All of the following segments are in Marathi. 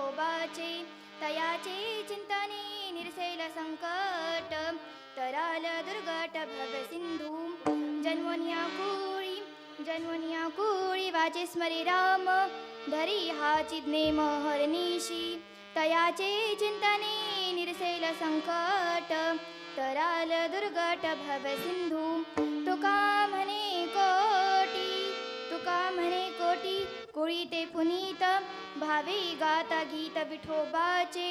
विठोबाचे तयाचे चिंतने निरसेल संकट तराल दुर्गट भवसिंधू जन्मोनिया कुळी वाचे स्मरे राम धरी हा चिदने महर्निशी तयाचे चिंतने निरसेल संकट तराल दुर्गट भवसिंधू तुका म्हणे कोटी कुळी ते पुनीत भावे गाता गीत विठोबाचे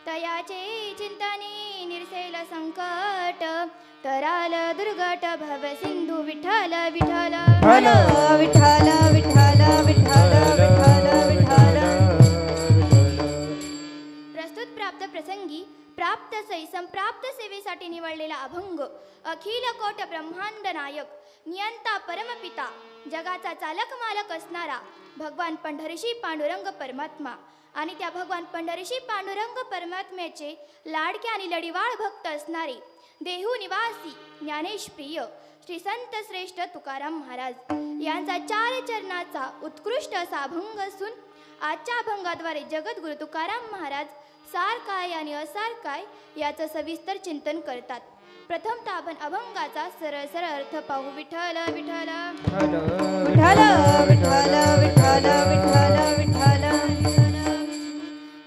तयाचे चिंतने निरसेल संकट तराल दुर्गट भवसिंधू विठ्ठल विठ्ठल विठ्ठल विठ्ठल विठ्ठल विठ्ठल विठ्ठल. प्रस्तुत प्राप्त प्रसंगी प्राप्त सई संप्राप्त सेवेसाठी निवडलेला अभंग अखिल कोट ब्रह्मांड नायक नियंता परमपिता जगाचा चालक मालक असणारा भगवान पंढरीशी पांडुरंग परमात्मा आणि त्या भगवान पंढरीशी पांडुरंग परमात्म्याचे लाडके आणि लढीवाळ भक्त असणारे देहू निवासी ज्ञानेश प्रिय श्री संत श्रेष्ठ तुकाराम महाराज यांचा 4 चरणाचा उत्कृष्ट असा अभंग असून आजच्या अभंगाद्वारे जगद्गुरु तुकाराम महाराज सार काय आणि असार काय याचं सविस्तर चिंतन करतात. प्रथमतः आपण अभंगाचा सरळ सरळ अर्थ पाहू. विठ्ठल विठ्ठल विठ्ठल विठ्ठल विठ्ठल विठ्ठल विठ्ठल.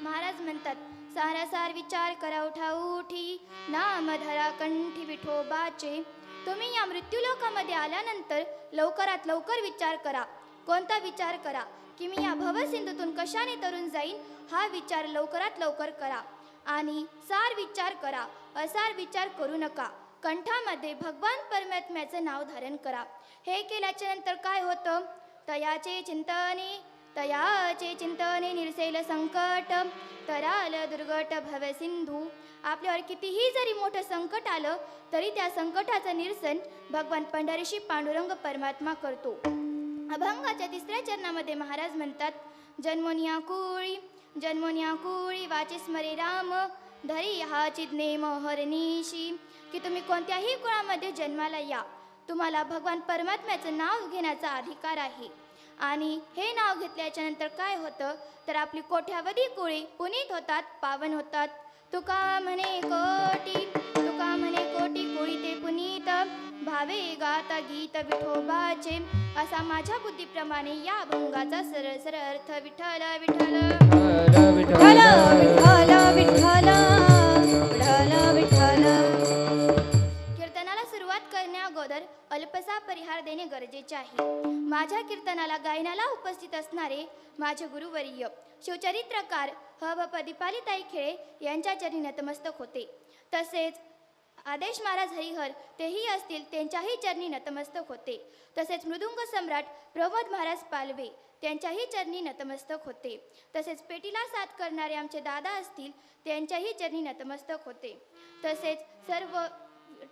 महाराज म्हणतात सारासार विचार करा उठा उठी नाम धरा कंठी विठोबाचे. तुम्ही या मृत्यूलोकामध्ये आल्यानंतर लवकरात लवकर विचार करा. कोणता विचार करा की मी या भवसिंधूतून कशाने तरून जाईन हा विचार लवकरात लवकर करा. आणि सार विचार करा असार विचार करू नका. कंठामध्ये भगवान परमात्म्याचं नाव धारण करा. हे केल्याच्या नंतर काय होतं तयाचे चिंतने निरसेल संकट तराल दुर्गट भवसिंधू. आपल्यावर कितीही जरी मोठं संकट आलं तरी त्या संकटाचं निरसन भगवान पंढरीशी पांडुरंग परमात्मा करतो. अभंगाच्या 3ऱ्या चरणामध्ये महाराज म्हणतात जन्मोनिया कुळी वाचे स्मरे राम धरी हा चिदने मोहरनिशी. की तुम्ही कोणत्याही कुळामध्ये जन्माला या तुम्हाला भगवान परमात्म्याचं नाव घेण्याचा अधिकार आहे. आणि हे नाव घेतल्याच्या नंतर काय होतं तर आपली कोट्यावधी कुळे पुनीत होतात पावन होतात. तुका म्हणे कोटी कुळी ते पुनीत भावे गाता गीत विठोबाचे. असा माझ्या बुद्धीप्रमाणे या अभंगाचा सरळ सरळ अर्थ. विठ्ठल विठ्ठल विठ्ठल विठ्ठल विठ्ठल विठ्ठल विठ्ठल. कीर्तनाला सुरुवात करण्याअगोदर अल्पसा परिहार देणे गरजेचे आहे. माझ्या कीर्तनाला गायनाला उपस्थित असणारे माझे गुरुवर्य शिवचरित्रकार ह.भ. दीपालीताई खेळे यांच्या चरणी नतमस्तक होते. तसेच आदेश महाराज हरिहर तेही असतील त्यांच्याही चरणी नतमस्तक होते. तसेच मृदुंग सम्राट प्रमोद महाराज पालवे त्यांच्याही चरणी नतमस्तक होते. तसेच पेटीला साथ करणारे आमचे दादा असतील त्यांच्याही चरणी नतमस्तक होते. तसेच सर्व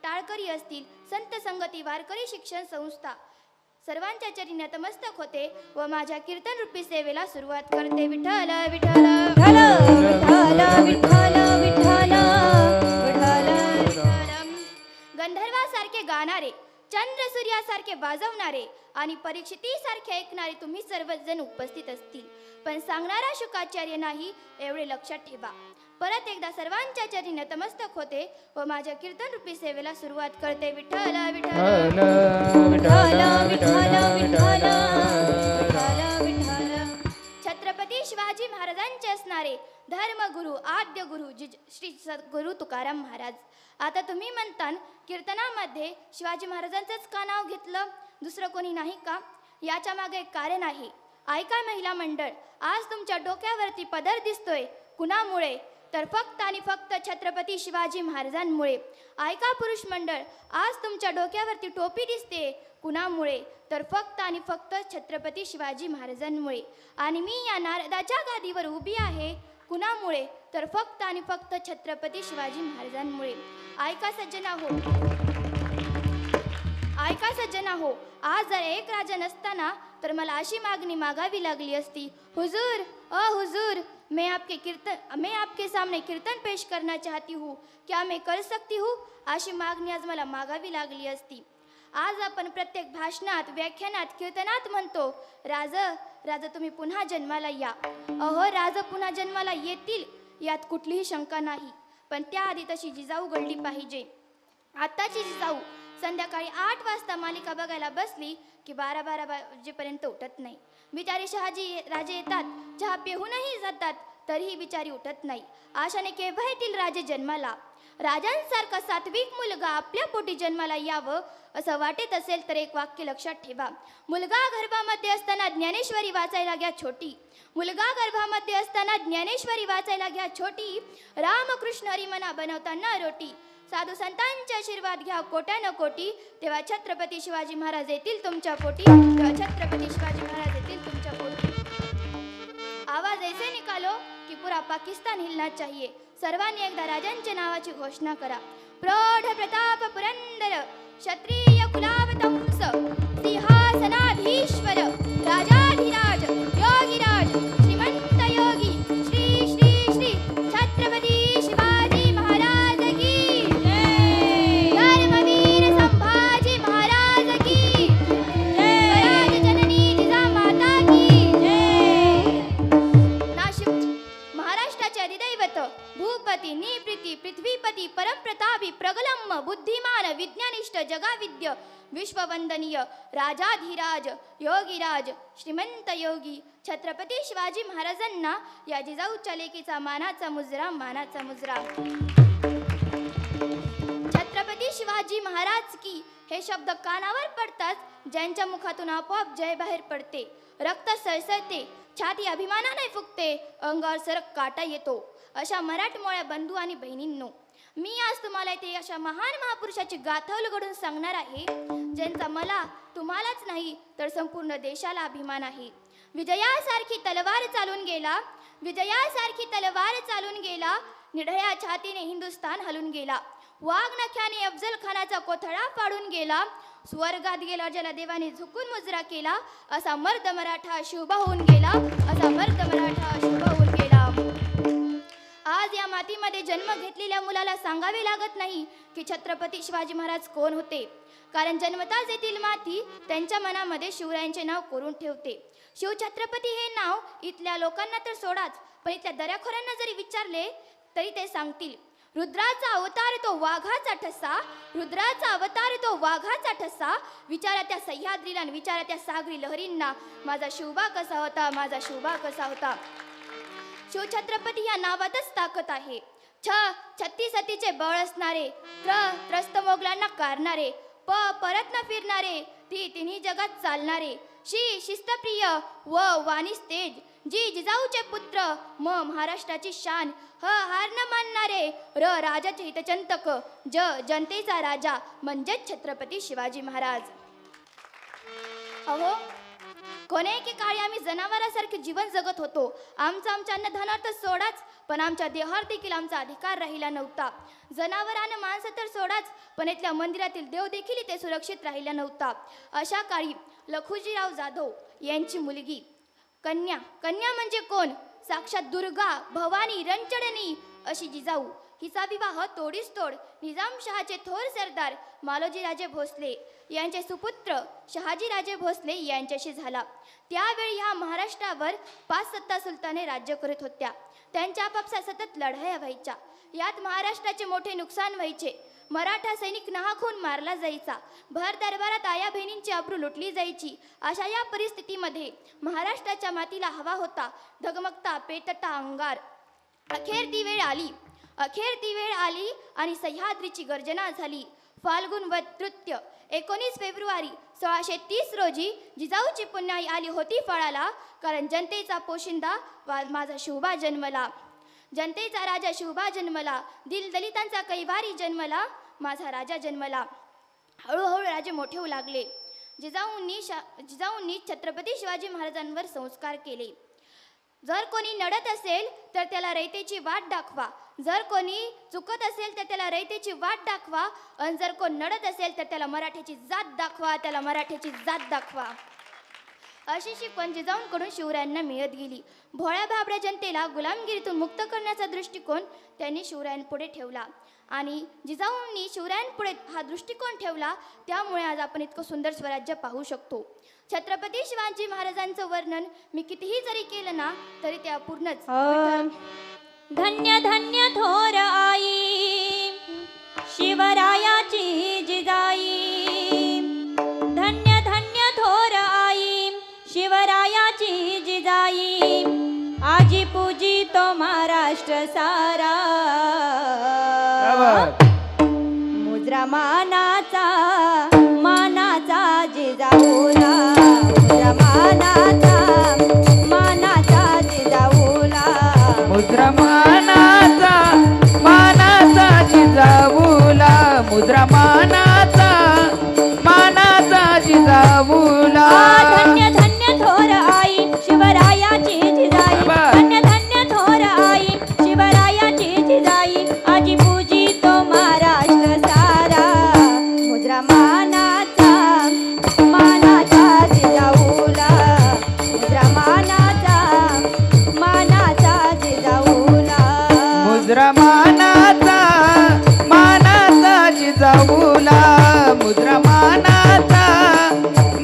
टाळकरी असतील संत संगती वारकरी शिक्षण संस्था सर्वांच्या चरणी नतमस्तक होते व माझ्या कीर्तन रूपी सेवेला सुरुवात करते. विठ्ठल विठ्ठल विठ्ठल विठ्ठल विठ्ठल विठ्ठल. गंधर्वासारखे गाणारे चंद्र सूर्यासारखे वाजवणारे आणि परीक्षितीसारखे ऐकणारे तुम्ही सर्वजण उपस्थित असतील पण सांगणारा शुकाचार्य नाही एवढे लक्षात ठेवा. परत एकदा सर्वांच्या चरणी नतमस्तक होते व माझ्या कीर्तन रूपी सेवेला सुरुवात करते. विठ्ठल विठ्ठल विठ्ठल विठ्ठल विठ्ठल विठ्ठल. छत्रपती शिवाजी महाराजांचे असणारे धर्मगुरु आद्य गुरु श्री सद्गुरु तुकाराम महाराज. आता तुम्ही म्हणता कीर्तनामध्ये शिवाजी महाराजांचंच का नाव घेतलं दुसरं कोणी नाही का. याच्या मागे एक कारण आहे. ऐका महिला मंडळ आज तुमच्या डोक्यावरती पदर दिसतोय कुणामुळे तर फक्त आणि फक्त छत्रपती शिवाजी महाराजांमुळे. ऐका पुरुष मंडळ आज तुमच्या डोक्यावरती टोपी दिसते कुणामुळे तर फक्त आणि फक्त छत्रपती शिवाजी महाराजांमुळे. आणि मी या नारदाच्या गादीवर उभी आहे कुणामुळे तर फक्त आणि फक्त छत्रपती शिवाजी महाराजांमुळे. ऐका सज्जना हो आज जर एक राजा नसताना तर मला अशी मागणी मागावी लागली असती. हुजूर मैं आपके सामने कीर्तन पेश करना चाहती हूँ क्या मैं कर सकती हूँ अशी मागणी आज मला मागावी लागली असती. आज आपण प्रत्येक भाषणात, व्याख्यानात, कीर्तनात म्हणतो, राज राज तुम्ही पुन्हा जन्माला या. अहो, राज पुन्हा जन्माला येतील यात कुठलीही शंका नाही, पण त्याआधी तशी जिजाऊ घडली पाहिजे. आत्ताची जिजाऊ संध्याकाळी 8 वाजता मालिका बघायला बसली की 12 वाजेपर्यंत उठत नाही. बिचारी शहाजी राजे येतात, चहा पिऊनही जातात, तरीही बिचारी उठत नाही. आशाने केव्हा येतील राजे जन्माला. राजांसारखा सात्विक मुलगा आपल्या पोटी जन्माला यावं असं वाटत असेल तर एक वाक्य लक्षात ठेवा. मुलगा गर्भामध्ये असताना ज्ञानेश्वरी वाचायला घ्या छोटी. मुलगा गर्भामध्ये असताना ज्ञानेश्वरी वाचायला घ्या छोटी. रामकृष्ण हरिमना बनवताना रोटी. साधू संतांचे आशीर्वाद घ्या कोट्यानं कोटी. तेव्हा छत्रपती शिवाजी महाराज येतील तुमच्या पोटी. तेव्हा छत्रपती शिवाजी महाराज येतील तुमच्या पोटी. आवाज ऐसे निकालो की पुरा पाकिस्तान हिलना चाहिए. सर्वांनी एकदा राजांच्या नावाची घोषणा करा. प्रौढ प्रताप पुरंदर क्षत्रिय कुलावतंस सिंहासनाधीश्वर राजाधिराज योगीराज श्रीमंत योगी श्री श्री श्री छत्रपती शिवाजी महाराज की जय. धर्मवीर संभाजी महाराज की जय. स्वराज जननी जिजामाता की जय. नाशिक महाराष्ट्राचे अधिदैवत भूपती निप्रीती पृथ्वीपती परमप्रतापी प्रगलम बुद्धिमान विज्ञानिष्ठ जगाविद्य विश्ववंदनीय राजाधिराज योगीराज श्रीमंत योगी छत्रपती शिवाजी महाराजांना या जिजाऊच्या लेकीचा मानाचा मुजरा. मानाचा मुजरा. छत्रपती शिवाजी महाराज की हे शब्द कानावर पडताच ज्यांच्या मुखातून आपोआप जय बाहेर पडते. रक्त सळसळते, छाती अभिमानाने फुगते, अंगावर सरक काटा येतो. अशा मराठमोळ्या बंधू आणि बहिणींनो, मी आज तुम्हाला इथे अशा महान महापुरुषाची गाथा उलगडून सांगणार आहे ज्यांचा मला तुम्हालाच नाही तर संपूर्ण देशाला अभिमान आहे. विजयासारखी तलवार चालून गेला. विजयासारखी तलवार चालून गेला. निढळ्या छातीने हिंदुस्थान हलून गेला. वाघनख्याने अफजल खानाचा कोथळा फाडून गेला. स्वर्गात गेला ज्याला देवाने झुकून मुजरा केला. असा मर्द मराठा शुभ होऊन गेला. असा मर्द मराठा शुभ होऊन गेला. आज या मातीमध्ये जन्म घेतलेल्या मुलाला सांगावे लागत नाही की छत्रपती शिवाजी महाराज कोण होते, कारण जन्मताच येथील माती त्यांच्या मनामध्ये शिवरायांचे नाव कोरून ठेवते. शिवछत्रपती हे नाव इथल्या लोकांना तर सोडाच, पण इथल्या दऱ्याखोऱ्यांना जरी विचारले तरी ते सांगतील, रुद्राचा अवतार तो वाघाचा ठसा. रुद्राचा अवतार तो वाघाचा ठसा. विचारा त्या सह्याद्रीला आणि विचारा त्या सागरी लहरींना, माझा शिवबा कसा होता, माझा शिवबा कसा होता. शिवछत्रपती या नावातच ताकद आहे. छत्तीसतीचे बळ असणारे, त्रस्त मोगलांना काढणारे, परत न फिरणारे, तिन्ही जगात चालणारे, शिस्तप्रिय व वाणीस तेज, जिजाऊचे पुत्र, महाराष्ट्राची शान, हार न मानणारे, राजाचे हितचिंतक, जनतेचा राजा म्हणजेच छत्रपती शिवाजी महाराज. अहो, कोणीही काळी आम्ही जनावरासारखे जीवन जगत होतो. आमच्या अन्नधानावर तर सोडाच, पण आमच्या देहावर देखील आमचा अधिकार राहिला नव्हता. जनावरांना माणसं तर सोडाच, पण इथल्या मंदिरातील देव देखील इथे सुरक्षित राहिला नव्हता. अशा काळी लखुजीराव जाधव यांची मुलगी कन्या म्हणजे कोण? साक्षात दुर्गा भवानी रणचडणी अशी जिजाऊ. हिचा विवाह तोडीस तोड निजामशहाचे थोर सरदार मालोजीराजे भोसले यांचे सुपुत्र शहाजीराजे भोसले यांच्याशी झाला. त्यावेळी ह्या महाराष्ट्रावर 5 सत्ता सुलताने राज्य करत होत्या. त्यांच्या आपापसात सतत लढाया व्हायच्या. यात महाराष्ट्राचे मोठे नुकसान व्हायचे. मराठा सैनिक नाहकून मारला जायचा. भर दरबारात आया बहिणींची अब्रू लुटली जायची. अशा या परिस्थितीमध्ये महाराष्ट्राच्या मातीला हवा होता धगमगता पेटता अंगार. अखेर ती वेळ आली आणि सह्याद्रीची गर्जना झाली. फाल्गुन वद तृतीय 19 फेब्रुवारी 1630 रोजी जिजाऊची पुण्याई आली होती फळाला, कारण जनतेचा पोशिंदा माझा शिवबा जन्मला. जनतेचा राजा शिवबा जन्मला. दलितांचा कैवारी जन्मला. माझा राजा जन्मला. हळूहळू राजे मोठे होऊ लागले. जिजाऊंनी छत्रपती शिवाजी महाराजांवर संस्कार केले. जर कोणी नडत असेल तर त्याला रयतेची वाट दाखवा. जर कोणी चुकत असेल तर त्याला रयतेची वाट दाखवा. आणि जर कोण नडत असेल तर त्याला मराठ्याची जात दाखवा. त्याला मराठ्याची जात दाखवा. अशी शिकवण जिजाऊंकडून शिवरायांना मिळत गेली. भोळ्या भाबड्या जनतेला गुलामगिरीतून मुक्त करण्याचा दृष्टिकोन त्यांनी शिवरायांपुढे ठेवला आणि जिजाऊंनी शिवरायांपुढे हा दृष्टिकोन ठेवला. त्यामुळे आज आपण इतकं सुंदर स्वराज्य पाहू शकतो. छत्रपती शिवाजी महाराजांचं वर्णन मी कितीही जरी केलं ना तरी ते अपूर्णच. धन्य धन्य थोर आई शिवरायाची जिजाई. धन्य धन्य थोर आई शिवरायाची जिजाई. आजी पूजी तो महाराष्ट्र सारा. मुद्रा मानाचा जिजाऊला. मुद्रा मानाचा जिजाऊला. मुद्रा मानाचा जिजाऊला. मुद्रा मानाचा जिजाऊला. धन्य धन्य थोर आई शिवरायाची जिजाई. धन्य धन्य थोर आई शिवरायाची जिजाई. आजी पूजी तो महाराष्ट्र सारा. मुद्रा मानाचा जिजाऊला. मुद्रा मानाचा जिजाऊला. मुद्रा मानाचा जिजाऊला. मुद्रा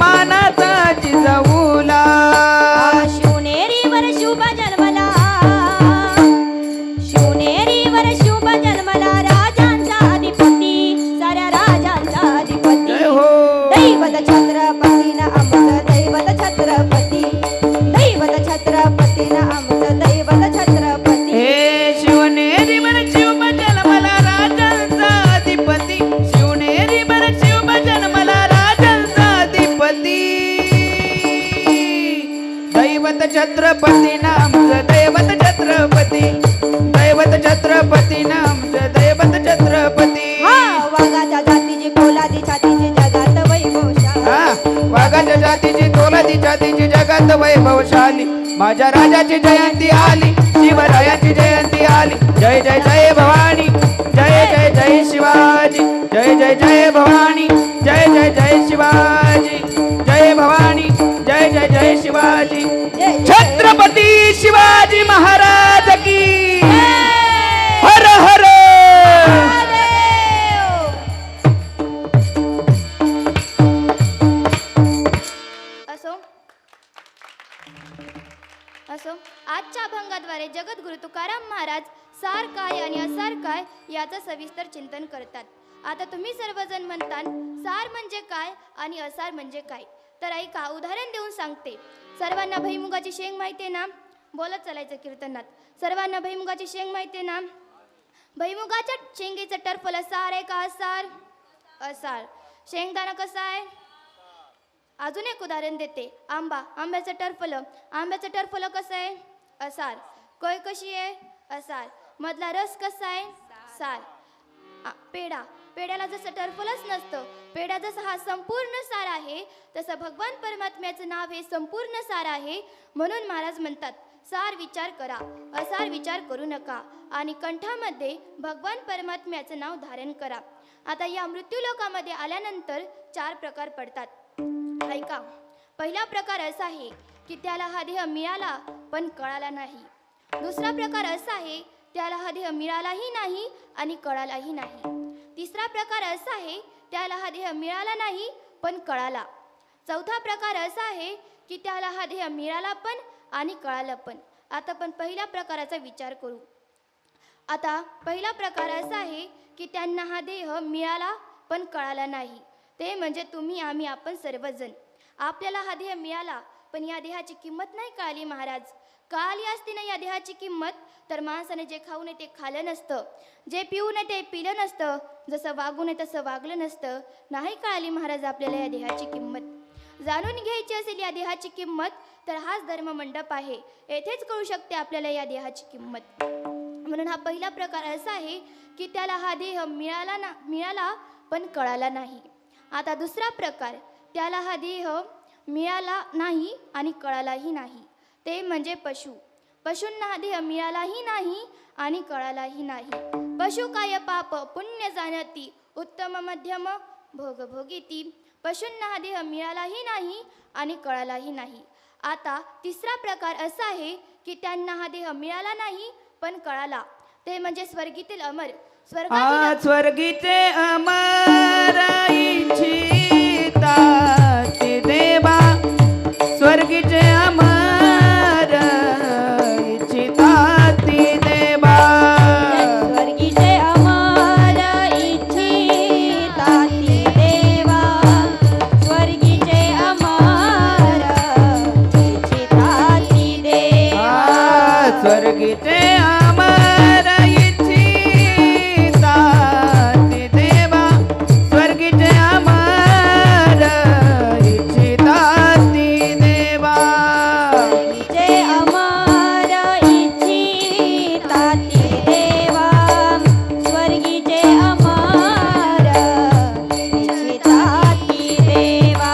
मानाचा जिजाऊला. शिवनेरीवर शुभ जन्मला. शिवनेरीवर शुभ जन्मला. राजांचा अधिपती साऱ्या राजांचा अधिपती. जय हो. दैवत छत्रपती ना आमचं दैवत छत्रपती. दैवत छत्रपती ना आमचं दैवत छत्रपती. हे शिवनेरीवर शिव जन्मला राजांचा अधिपती. शिवनेरीवर शिव जन्मला राजांचा अधिपती. दैवत छत्रपती नामचं दैवत छत्रपती. दैवत छत्रपती नामचं दैवत छत्रपती. वाघाच्या जातीची पोलादी छातीची जगात वैभवशाली. वाघाच्या जातीची तोलादी छातीची जगात वैभवशाली. माझ्या राजाची जयंती आली. शिवरायाची जयंती आली. जय जय जय भवानी. जय जय जय शिवाजी. जय जय जय भवानी. जय जय जय शिवाजी. जय भवानी. जय जय जय शिवाजी. छत्रपती शिवाजी महाराज की हर हर. असो आजच्या अभंगाद्वारे जगद्गुरु तुकाराम महाराज सार काय आणि असार काय याचं सविस्तर चिंतन करतात. आता तुम्ही सर्वजण म्हणतात सार म्हणजे काय आणि असार म्हणजे काय. तर ऐका, उदाहरण देऊन सांगते. सर्वांना भुईमुगाची शेंग माहिती आहे ना? बोलत चालायचं कीर्तनात. सर्वांना भुईमुगाची शेंग माहिती आहे ना? भुईमुगाच्या शेंगेचं टरफल सार आहे का असार? असार. शेंगदाणा कसा आहे? अजून एक उदाहरण देते. आंब्याचं टरफल कसं आहे? असार. कोय कशी आहे? असार. मधला रस कसा आहे? सार. पेड्याला जसं टरफलच नसतं, पेढा जसा हा संपूर्ण सार आहे, तसं भगवान परमात्म्याचं नाव हे संपूर्ण सार आहे. म्हणून महाराज म्हणतात सार विचार करा, असार विचार करू नका आणि कंठामध्ये भगवान परमात्म्याचं नाव धारण करा. आता या मृत्यूलोकामध्ये आल्यानंतर 4 प्रकार पडतात. ऐका, पहिला प्रकार असा आहे की त्याला हा देह मिळाला पण कळाला नाही. दुसरा प्रकार असा आहे त्याला हा देह मिळालाही नाही आणि कळालाही नाही. तिसरा प्रकार असा आहे त्याला हा देह मिळाला नाही पण कळाला. चौथा प्रकार असा आहे की त्याला हा देह मिळाला पण आणि कळाला पण. आता पण पहिल्या प्रकाराचा विचार करू. आता पहिला प्रकार असा आहे की त्यांना हा देह मिळाला पण कळाला नाही. ते म्हणजे तुम्ही, आम्ही, आपण सर्वजण. आपल्याला हा देह मिळाला पण या देहाची किंमत नाही कळाली महाराज. कळाली असती ना या देहाची किंमत तर माणसाने जे खाऊ नये ते खाल्लं नसतं, जे पिऊ नये ते पिलं नसतं, जसं वागू नये तसं वागलं नसतं. नाही कळाली महाराज आपल्याला या देहाची किंमत. जाणून घ्यायची असेल या देहाची किंमत तर हाच धर्ममंडप आहे. येथेच कळू शकते आपल्याला या देहाची किंमत. म्हणून हा पहिला प्रकार असा आहे की त्याला हा देह मिळाला पण कळाला नाही. आता दुसरा प्रकार, त्याला हा देह मिळाला नाही आणि कळालाही नाही. ते म्हणजे पशु. पशूंना हा देह मिळालाही नाही आणि कळालाही नाही. पशु काय पाप पुण्य जाणती, उत्तम मध्यम भोग भोगिती. पशूंना हा देह मिळालाही नाही आणि कळालाही नाही. आता तिसरा प्रकार असा आहे की त्यांना हा देह मिळाला नाही पण कळाला, ते म्हणजे स्वर्गीतील अमर. स्वर्गीचे अमर इच्छिता ते देवा, स्वर्गीचे अमर इच्छिता ते देवा. स्वर्गीचे अमर इच्छिता ती देवा, स्वर्गीचे अमर इच्छिता ती देवा. स्वर्गीचे अमर इच्छिता ते देवा, स्वर्गीचे अमर इच्छिता ते देवा. स्वर्गीचे अमर इच्छिता ती देवा, स्वर्गीचे अमर इच्छिता ती देवा.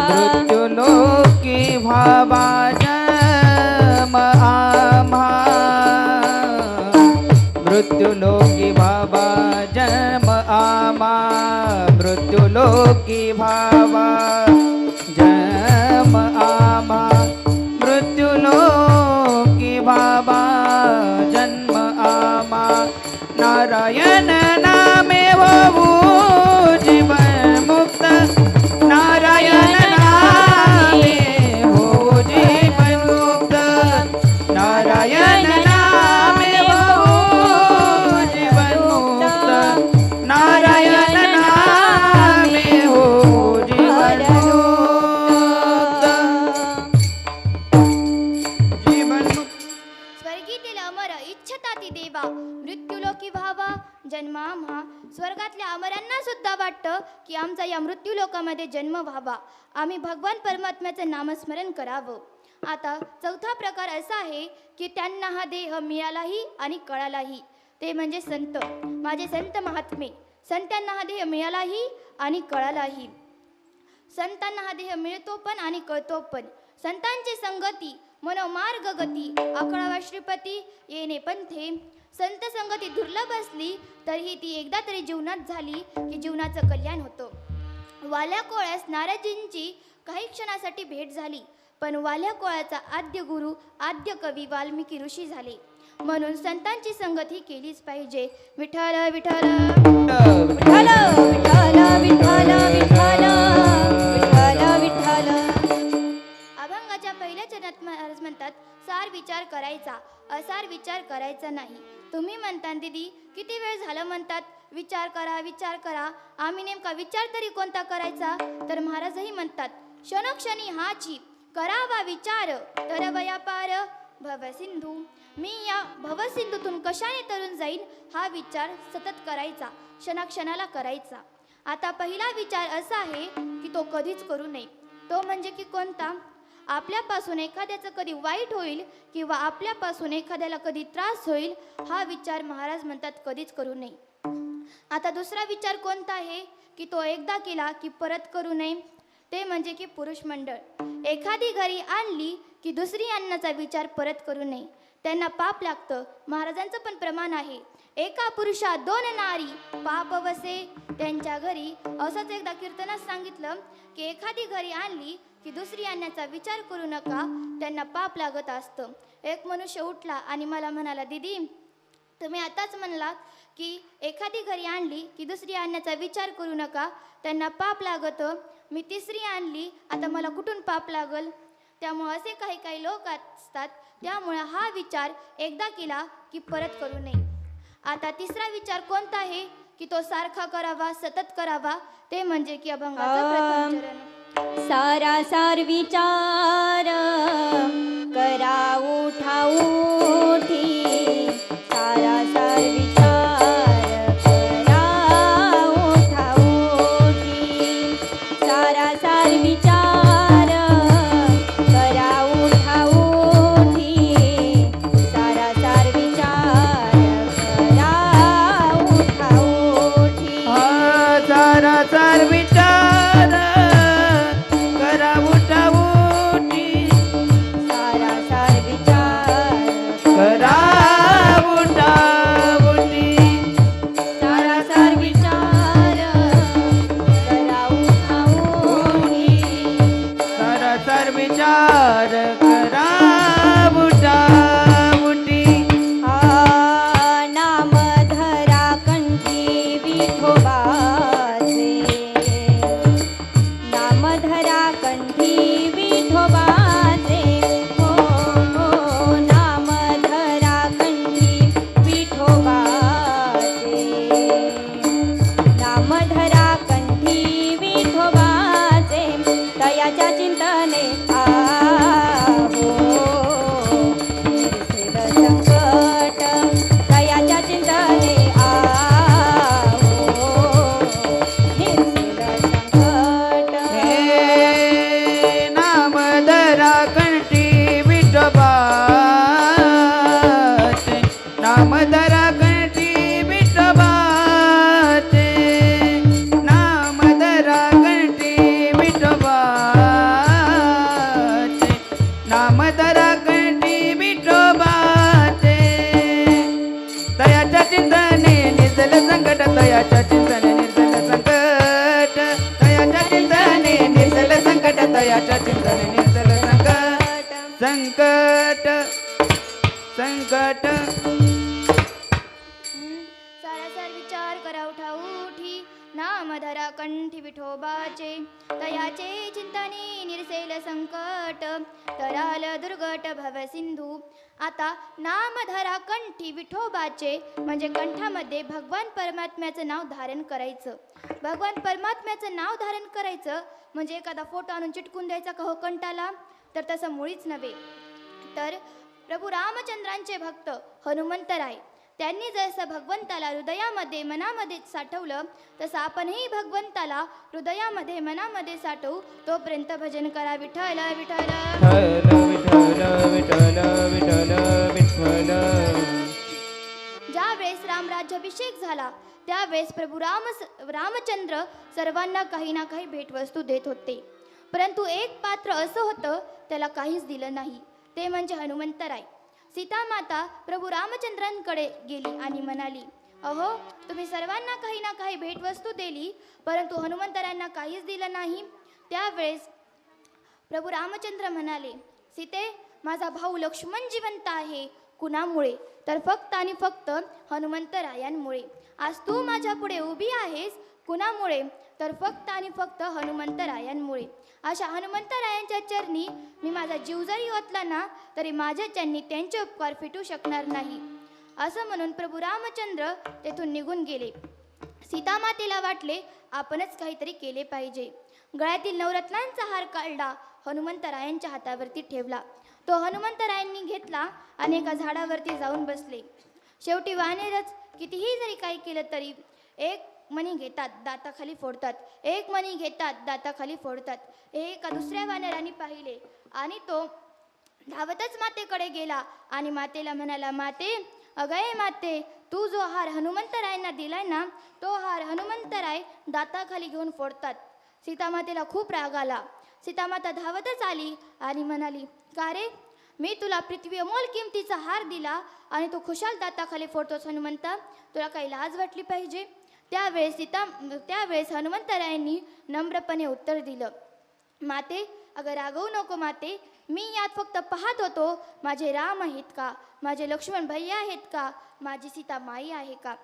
मृत्युलोकी भावा जन्म आम्हा, मृत्युलोकी भावा जन्म आम्हा, मृत्युलोकी भावा जन्म आम्हा, मृत्युलोकी भावा जन्म आम्हा. नारायण नामे होऊ जीवन मुक्त, नारायण नामे होऊ जीवन मुक्त, नारायण नामे होऊ जीवन मुक्त, नारायण नामे होऊ जीवन मुक्त, जीवन मुक्त. स्वर्गीतील अमर इच्छता ती देवा, मृत्युलोकी व्हावा जन्माम्हा. स्वर्गातल्या अमरांना सुद्धा वाटतं की आमचा या मृत्यूलोकामध्ये जन्म व्हावा, आम्ही भगवान परमात्म्याचं नामस्मरण करावं. आता चौथा प्रकार असा आहे की त्यांना हा देह मिळालाही आणि कळालाही, ते म्हणजे संत, माझे संत महात्मे. संतांना हा देह मिळालाही आणि कळालाही. संतांना हा देह मिळतो पण आणि कळतो पण. संतांची संगती मनोमार्ग गती, 11वा श्रीपती येणे पंथे. संत संगती दुर्लभ असली तरीही ती एकदा तरी जीवनात झाली की जीवनाचं कल्याण होतं. वाल्या कोळ्यास नारदजींची काही क्षणासाठी भेट झाली, पण वाल्या कोळ्याचा आद्य गुरु आद्य कवी वाल्मिकी ऋषी झाले. म्हणून संतांची संगत ही केलीच पाहिजे. विठ्ठल विठ्ठल विठ्ठल विठ्ठल विठ्ठल विठ्ठल विठ्ठल विठ्ठल. अभंगाच्या पहिल्या चरणात महाराज म्हणतात, सार विचार करायचा, असार विचार करायचा नाही. तुम्ही म्हणता दीदी किती वेळ झालं म्हणतात विचार करा विचार करा, आम्ही नेमका विचार तरी कोणता करायचा? तर महाराजही म्हणतात, क्षणोक्षणी हाची करावा विचार, तर वया पार भवसिंधू. मी या भवसिंधूतून कशाने तरुण जाईन हा विचार सतत करायचा, क्षणाक्षणाला करायचा. आता पहिला विचार असा आहे की तो कधीच करू नये. तो म्हणजे की कोणता? आपल्यापासून एखाद्याचं कधी वाईट होईल किंवा आपल्यापासून एखाद्याला कधी त्रास होईल हा विचार महाराज म्हणतात कधीच करू नये. आता दुसरा विचार कोणता आहे की तो एकदा केला की परत करू नये. ते म्हणजे की पुरुष मंडळ एखादी घरी आणली की दुसरी आणण्याचा विचार परत करू नये, त्यांना पाप लागतं. महाराजांचं पण प्रमाण आहे, एका पुरुषा दोन नारी पाप वसे त्यांच्या घरी. असंच एकदा कीर्तनात सांगितलं की एखादी घरी आणली की दुसरी आणण्याचा विचार करू नका, त्यांना पाप लागत असतं. एक मनुष्य उठला आणि मला म्हणाला, दीदी तुम्ही आताच म्हणलात की एखादी घरी आणली की दुसरी आणण्याचा विचार करू नका, त्यांना पाप लागतं. मी तिसरी आणली, आता मला कुठून पाप लागल? त्यामुळे असे काही काही लोक असतात, त्यामुळे हा विचार एकदा केला की परत करू नये. आता तिसरा विचार कोणता आहे की तो सारखा करावा, सतत करावा. ते म्हणजे की अभंगाचं प्रथम चरण. सारासार विचार करा उठा उठी, सारासार विचार करा उठा उठी, सारासार विचार करा उठा उठी, सारासार विचार करा उठा उठी. सारासार विचार करा उठा उठी, धरा कंठी विठोबाचे तयाच्या चिंतने निर्जल संकट तयाच्या चिंतने निर्जल संकट तयाच्या चिंतने निर्जल संकट तयाच्या चिंतने निर्जल संकट संकट संकट सारासार विचार करा उठा उठी नाम धरा कंठी विठोबाचे तयाचे चिंतनी निरसेल संकट तराल दुर्गट भव सिंधू. आता नाम धरा कंठी विठोबाचे म्हणजे कंठामध्ये भगवान परमात्म्याचं नाव धारण करायचं. भगवान परमात्म्याचं नाव धारण करायचं म्हणजे एखादा फोटो आणून चिटकून द्यायचा का हो कंठाला, तर तसं मुळीच नव्हे. तर प्रभू रामचंद्रांचे भक्त हनुमंतराय त्यांनी जसं भगवंताला हृदयामध्ये मनामध्ये साठवलं तसं आपणही भगवंताला हृदयामध्ये मनामध्ये साठवू. तोपर्यंत भजन करा विठ्ठल विठ्ठल विठ्ठल विठ्ठल विठ्ठल विठ्ठल. ज्या वेळेस रामराज्याभिषेक झाला त्यावेळेस प्रभू रामचंद्र सर्वांना काही ना काही भेटवस्तू देत होते. परंतु एक पात्र असं होतं त्याला काहीच दिलं नाही, ते म्हणजे हनुमंतराय. सीता माता प्रभू रामचंद्रांकडे गेली आणि म्हणाली, अहो तुम्ही सर्वांना काही ना काही भेटवस्तू दिली परंतु हनुमंतरायांना काहीच दिलं नाही. त्यावेळेस प्रभू रामचंद्र म्हणाले, सीते माझा भाऊ लक्ष्मण जिवंत आहे. कुणामुळे, तर फक्त आणि फक्त हनुमंतरायांमुळे. आज तू माझ्या पुढे उभी आहेस कुणामुळे, तर फक्त आणि फक्त हनुमंतरायांमुळे. अशा हनुमंतरायांच्या चरणी मी माझा जीव जरी ओतला ना तरी माझ्या चरणी त्यांचे उपकार फिटू शकणार नाही. असं म्हणून प्रभू रामचंद्र तेथून निघून गेले. सीतामातेला वाटले आपणच काहीतरी केले पाहिजे. गळ्यातील नवरत्नांचा हार काढला, हनुमंतरायांच्या हातावरती ठेवला. तो हनुमंतरायांनी घेतला आणि एका झाडावरती जाऊन बसले. शेवटी वानेरच कितीही जरी काही केलं तरी एक मणी घेतात दाताखाली फोडतात, एक मणी घेतात दाताखाली फोडतात. एका दुसऱ्या वानराने पाहिले आणि तो धावतच मातेकडे गेला आणि मातेला म्हणाला, माते अगये माते, तू जो हार हनुमंतरायांना दिलाय ना तो हार हनुमंतराय दाताखाली घेऊन फोडतात. सीतामातेला खूप राग आला. सीतामाता धावतच आली आणि म्हणाली, का रे, मी तुला पृथ्वी अमोल किमतीचा हार दिला आणि तू खुशाल दाताखाली फोडतोस हनुमंता, तुला काही लाज वाटली पाहिजे. त्यावेळेस हनुमंतरायांनी नम्रपणे उत्तर दिलं, माते अगं रागवू नको माते, मी यात फक्त पाहत होतो माझे राम आहेत का, माझे लक्ष्मण भैया आहेत का, माझी सीता माई आहे का.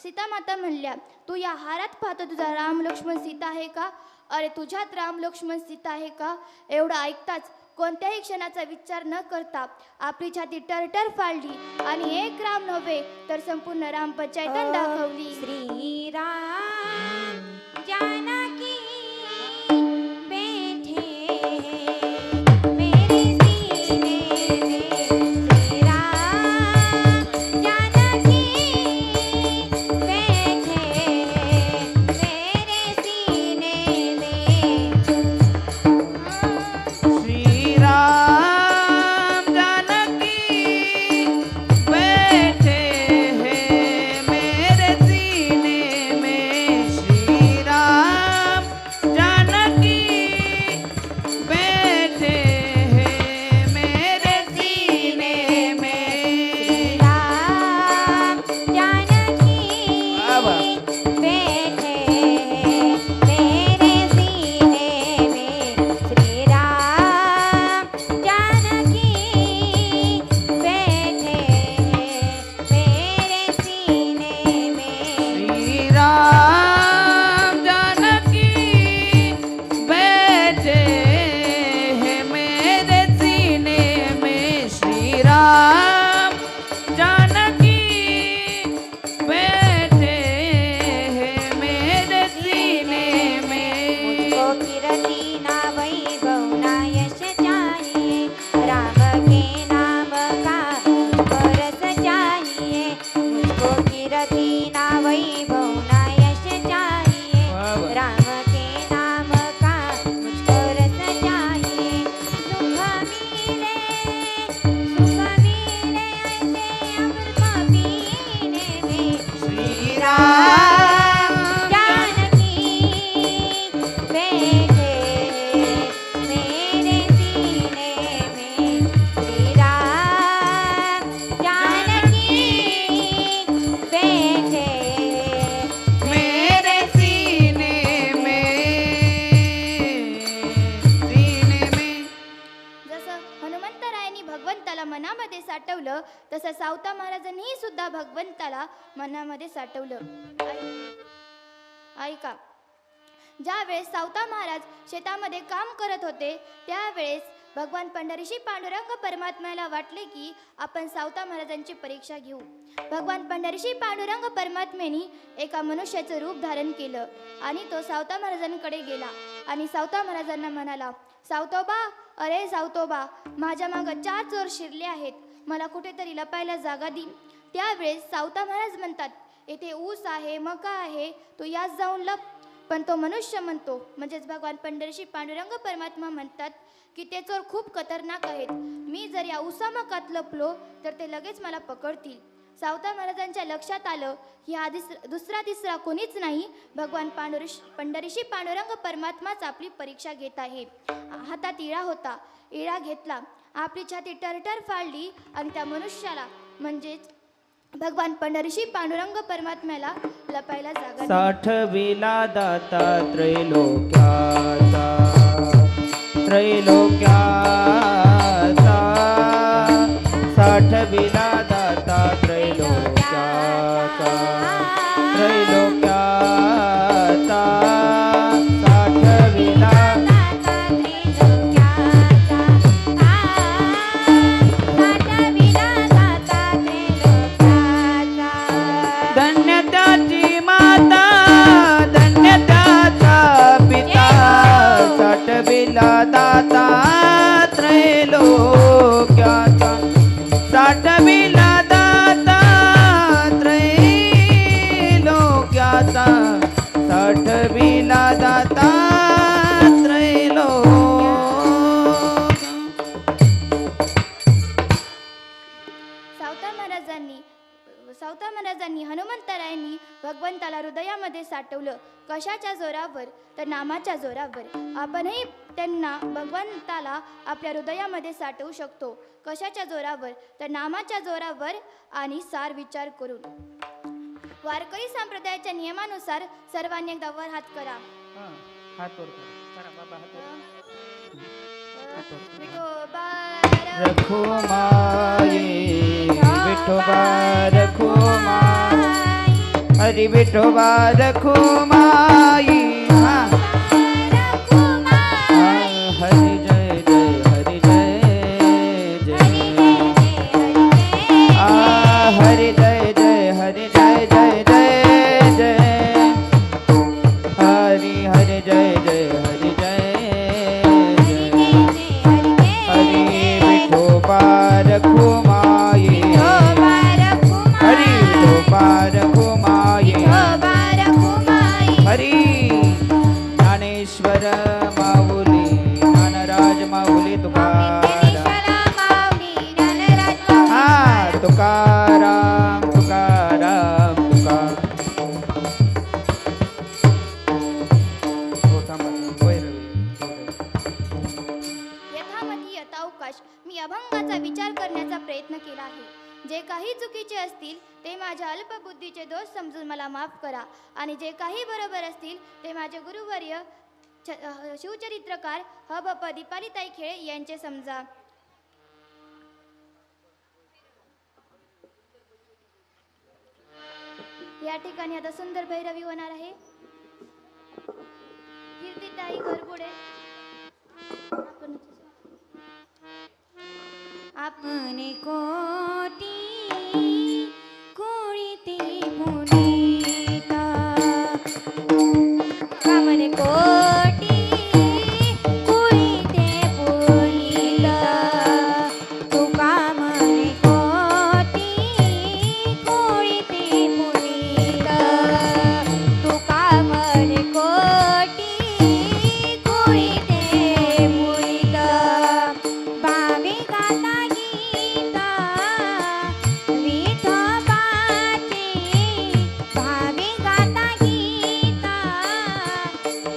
सीता माता म्हणल्या, तू या हारात पाहतो तुझा राम लक्ष्मण सीता आहे का. अरे तुझ्यात राम लक्ष्मण सीता आहे का. एवढं ऐकताच कोणत्याही क्षणाचा विचार न करता आपली छाती टरटर फाडली आणि एक राम नव्हे तर संपूर्ण राम पंचायतन दाखवली. श्रीराम जानकी बैठे मेरे सीने में, श्रीराम जानकी बैठे मेरे सीने में. श्री राम जानकी बैठे हैं मेरे सीने में. हनुमंतरायांनी भगवंताला मनामध्ये साठवलं तसं सावता महाराजांनीही सुद्धा भगवंताला मनामध्ये साठवलं. ऐका, ज्यावेळेस सावता महाराज शेतामध्ये काम करत होते त्यावेळेस भगवान पंढरीशी पांडुरंग परमात्म्याला वाटले की आपण सावता महाराजांची परीक्षा घेऊ. भगवान पंढरीशी पांडुरंग परमात्म्याने एका मनुष्याचं रूप धारण केलं आणि तो सावता महाराजांकडे गेला आणि सावता महाराजांना म्हणाला, सावतोबा, अरे सावतोबा, माझ्या मागं 4 चोर शिरले आहेत, मला कुठेतरी लपायला जागा दे. त्यावेळेस सावता महाराज म्हणतात, येथे ऊस आहे, मका आहे, तू याच जाऊन लप. पण तो मनुष्य म्हणतो, म्हणजेच भगवान पंढरीशी पांडुरंग परमात्मा म्हणतात की ते चोर खूप खतरनाक आहेत, मी जर या उसामकात लपलो तर ते लगेच मला पकडतील. सावता महाराजांच्या लक्षात आलं की हा दुसरा तिसरा कोणीच नाही, भगवान पंढरीशी पांडुरंग परमात्माच आपली परीक्षा घेत आहे. हातात इळा होता, इळा घेतला, आपली छाती टरटर फाडली आणि त्या मनुष्याला म्हणजेच भगवान पंढरीशी पांडुरंग परमात्म्याला लपायला जागा दिली. साठविला दाता त्रैलोक्याचा, त्रैलोक्याचा, साठविला दाता त्रैलोक्याचा, त्रैलोक्याचा, साठविला धन्य त्याची माता, धन्य त्याचा पिता, साठविला दाता त्रैलोक्याचा, साठविला दाता त्रैलोक्याचा, साठविला दाता त्रैलोक्याचा. सावता महाराजांनी हनुमंतरायांनी भगवंताला हृदयामध्ये साठवलं. कशाच्या जोरावर? तर नामाच्या जोरावर. आपणही त्यांना भगवंताला आपल्या हृदयामध्ये साठवू शकतो. कशाच्या जोरावर? तर नामाच्या जोरावर आणि सार विचार करून. वारकरी संप्रदायाच्या नियमानुसार सर्वांनी एकदा वर हात करा. हात वर करा बाबा, हात वर. विठोबा रखुमाई, विठोबा रखुमाई, हरी विठोबा रखुमाई, हरी जय जय, हरी जय जय, हरी जय जय, हरी जय जय जय जय, हरी हरी जय जय, हरी जय जय, हरी विठोबा रखुमाई, हरी विठोबा रखुमाई, हरी ज्ञानेश्वर माऊली, ज्ञानराज माऊली तुकाराम, हा तुकाराम तुकाराम तुकाराम. यथामती यथावकाश मी अभंगाचा विचार करण्याचा प्रयत्न केला आहे. जे काही चुकीचे असतील ते माझ्या अल्पबुद्धीचे दोष समजून मला माफ करा आणि जे काही बरोबर असतील ते माझे गुरुवर्य शिवचरित्रकार ह.भ.प. दीपालीताई खेळे यांचे समजा. या ठिकाणी आता सुंदर भैरवी होणार आहे. कीर्तिताई घरपुढे आपण कोटी कुळीती पुनीत, आपण कोटी कुळीते पुनीत, तुका म्हणे कोटी कुळीते पुनीत, तुका म्हणे कोटी कुळीते पुनीत. भावी गाता गीता विठोबाची, भावी गाता गीता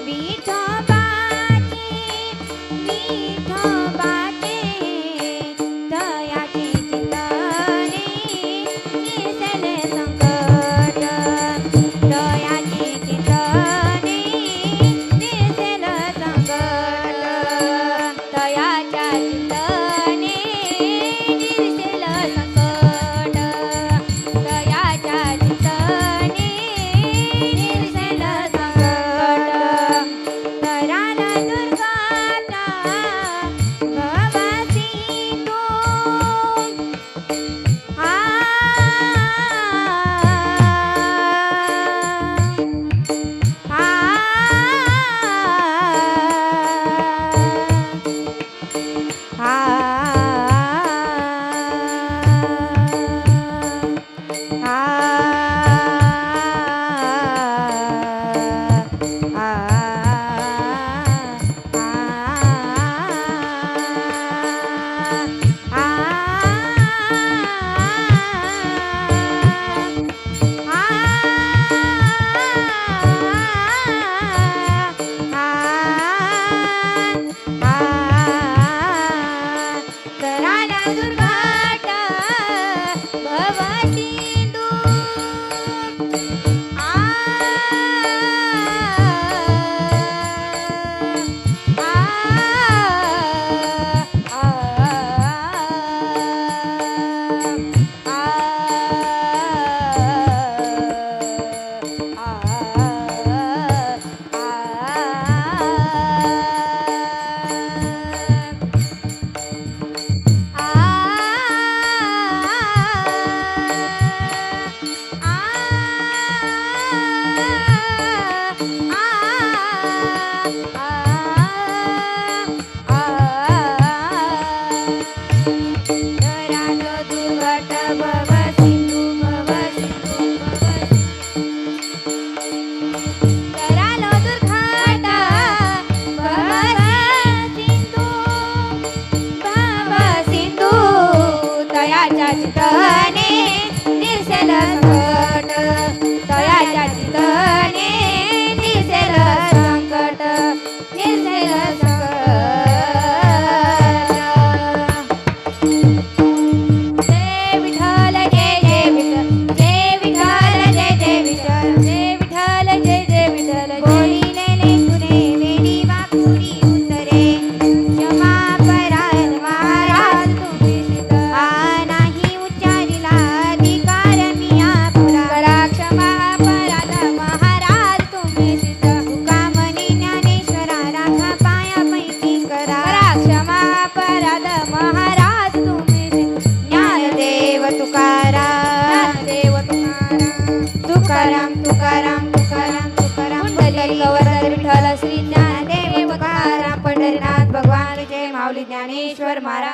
विठोबाची, विठोबाचे दयाची चिंतने निसले संकट, दयाची चिंतने निसले संकट, दयाच्या चिंतने दुर्घाट भव सिंधू चितने निरसेल संकट तयाच्या चितने निरसेल संकट निरसेल संकट जय विठ्ठल जय जय विठ्ठल जय विठ्ठल जय जय विठ्ठल जय विठ्ठल जय जय विठ्ठल बोलिलेले तुरे वेडी वाकुडी उतरे क्षमा परायण महाराज तुम्ही शित नाही उच्चारिला अधिकार मिया पुरा करा क्षमा अपराध महाराज तुम्ही शित तुकामणी ज्ञानेश्वरा राखा पायापैकी करा क्षमा अपराध महाराज तुम्ही शित ज्ञानदेव तुकाराम तुकाराम तुकाराम तुकाराम तुकाराम पुंडलिक वरद विठ्ठल श्री ज्ञानदेव तुकाराम पंढरीनाथ भगवान जय माऊली ज्ञानेश्वर महाराज